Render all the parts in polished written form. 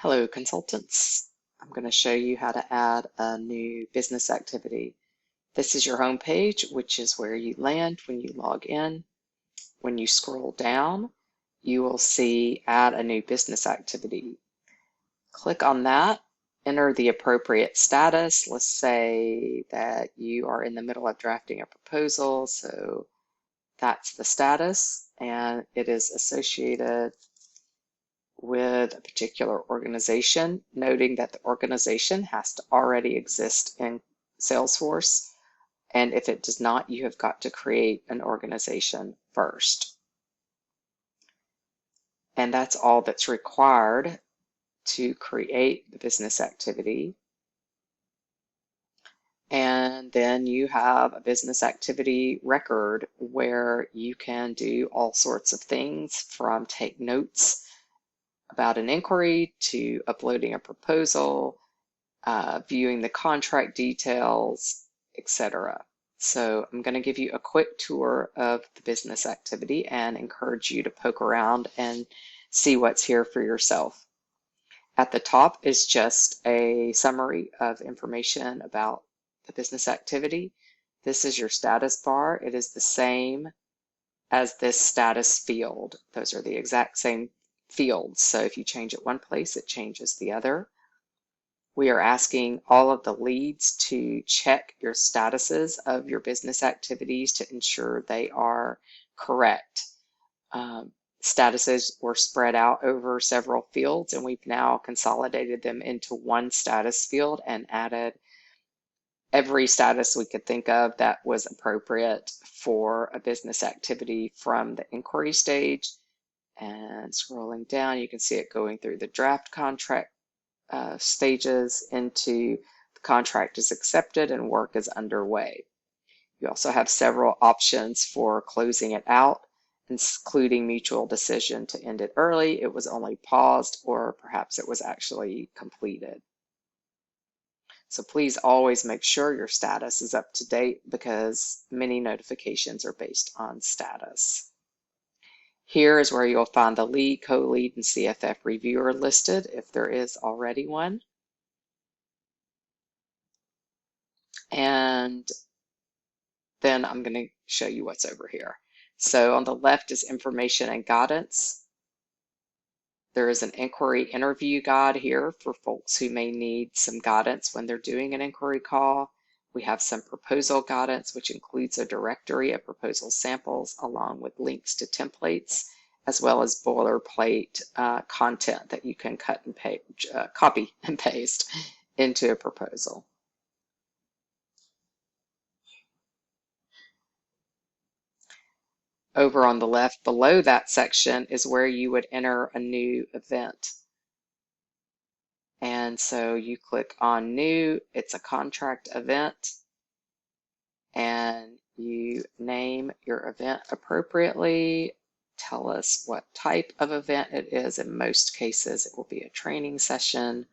Hello, consultants. I'm going to show you how to add a new business activity. This is your home page, which is where you land when you log in. When you scroll down, you will see Add a New Business Activity. Click on that, enter the appropriate status. Let's say that you are in the middle of drafting a proposal, so that's the status, and it is associated with a particular organization, noting that the organization has to already exist in Salesforce. And if it does not, you have got to create an organization first. And that's all that's required to create the business activity. And then you have a business activity record where you can do all sorts of things, from take notes about an inquiry to uploading a proposal, viewing the contract details, etc. So I'm going to give you a quick tour of the business activity and encourage you to poke around and see what's here for yourself. At the top is just a summary of information about the business activity. This is your status bar. It is the same as this status field. Those are the exact same fields. So if you change it one place, it changes the other. We are asking all of the leads to check your statuses of your business activities to ensure they are correct. Statuses were spread out over several fields, and we've now consolidated them into one status field and added every status we could think of that was appropriate for a business activity from the inquiry stage. And scrolling down, you can see it going through the draft contract stages into the contract is accepted and work is underway. You also have several options for closing it out, including mutual decision to end it early, it was only paused, or perhaps it was actually completed. So please always make sure your status is up to date, because many notifications are based on status. Here is where you'll find the lead, co-lead, and CFF reviewer listed if there is already one. And then I'm going to show you what's over here. So on the left is information and guidance. There is an inquiry interview guide here for folks who may need some guidance when they're doing an inquiry call. We have some proposal guidance, which includes a directory of proposal samples along with links to templates, as well as boilerplate content that you can copy and paste into a proposal. Over on the left below that section is where you would enter a new event. And so you click on new, it's a contract event, and you name your event appropriately. Tell us what type of event it is. In most cases, it will be a training session.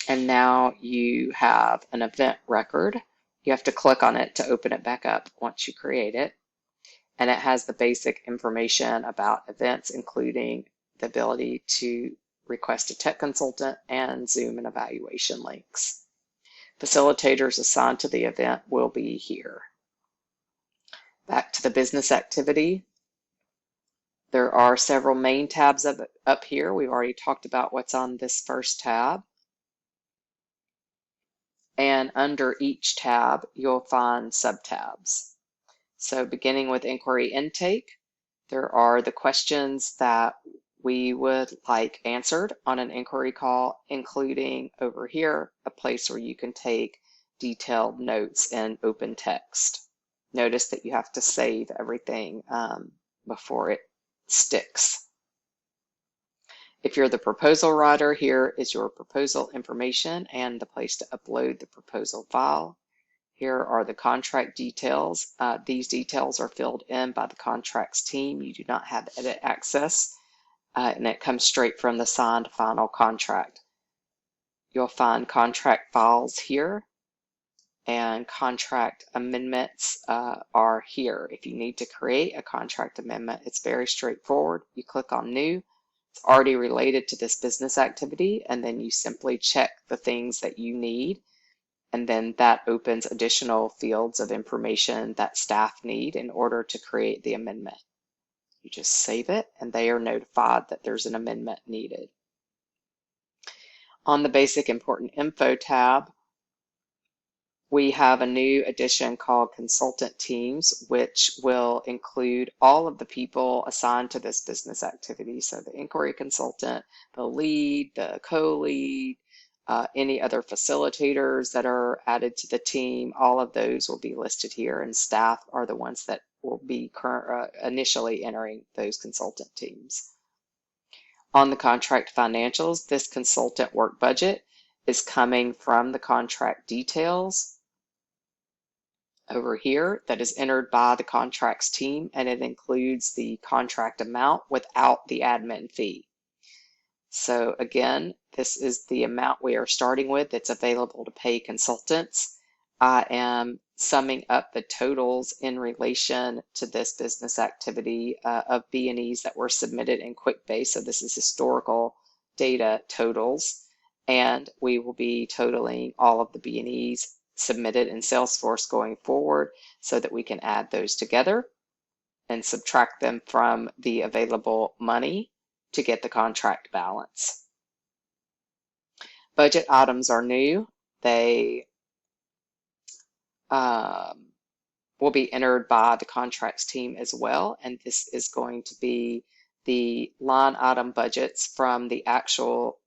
And now you have an event record. You have to click on it to open it back up once you create it. And it has the basic information about events, including the ability to request a tech consultant and Zoom and evaluation links. Facilitators assigned to the event will be here. Back to the business activity. There are several main tabs up here. We've already talked about what's on this first tab. And under each tab, you'll find sub-tabs. So beginning with inquiry intake, there are the questions that we would like answered on an inquiry call, including over here, a place where you can take detailed notes in open text. Notice that you have to save everything before it sticks. If you're the proposal writer, here is your proposal information and the place to upload the proposal file. Here are the contract details. These details are filled in by the contracts team. You do not have edit access, and it comes straight from the signed final contract. You'll find contract files here, and contract amendments are here. If you need to create a contract amendment, it's very straightforward. You click on New, It's already related to this business activity, and then you simply check the things that you need, and then that opens additional fields of information that staff need in order to create the amendment. You just save it, and they are notified that there's an amendment needed. On the Basic Important Info tab, we have a new addition called Consultant Teams, which will include all of the people assigned to this business activity. So the inquiry consultant, the lead, the co-lead, any other facilitators that are added to the team, all of those will be listed here, and staff are the ones that will be initially entering those consultant teams. On the contract financials, this consultant work budget is coming from the contract details over here that is entered by the contracts team, and it includes the contract amount without the admin fee. So again, this is the amount we are starting with that's available to pay consultants. I am summing up the totals in relation to this business activity of B&Es that were submitted in QuickBase. So this is historical data totals, and we will be totaling all of the B&Es submitted in Salesforce going forward so that we can add those together and subtract them from the available money to get the contract balance. Budget items are new. They will be entered by the contracts team as well, and this is going to be the line item budgets from the actual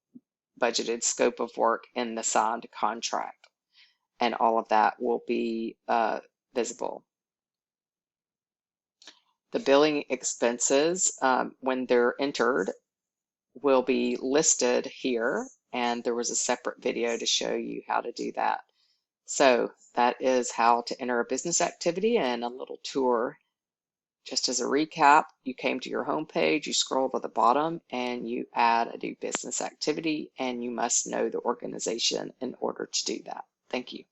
budgeted scope of work in the signed contract. And all of that will be visible. The billing expenses, when they're entered, will be listed here, and there was a separate video to show you how to do that. So that is how to enter a business activity and a little tour. Just as a recap, you came to your home page, you scroll to the bottom, and you add a new business activity, and you must know the organization in order to do that. Thank you.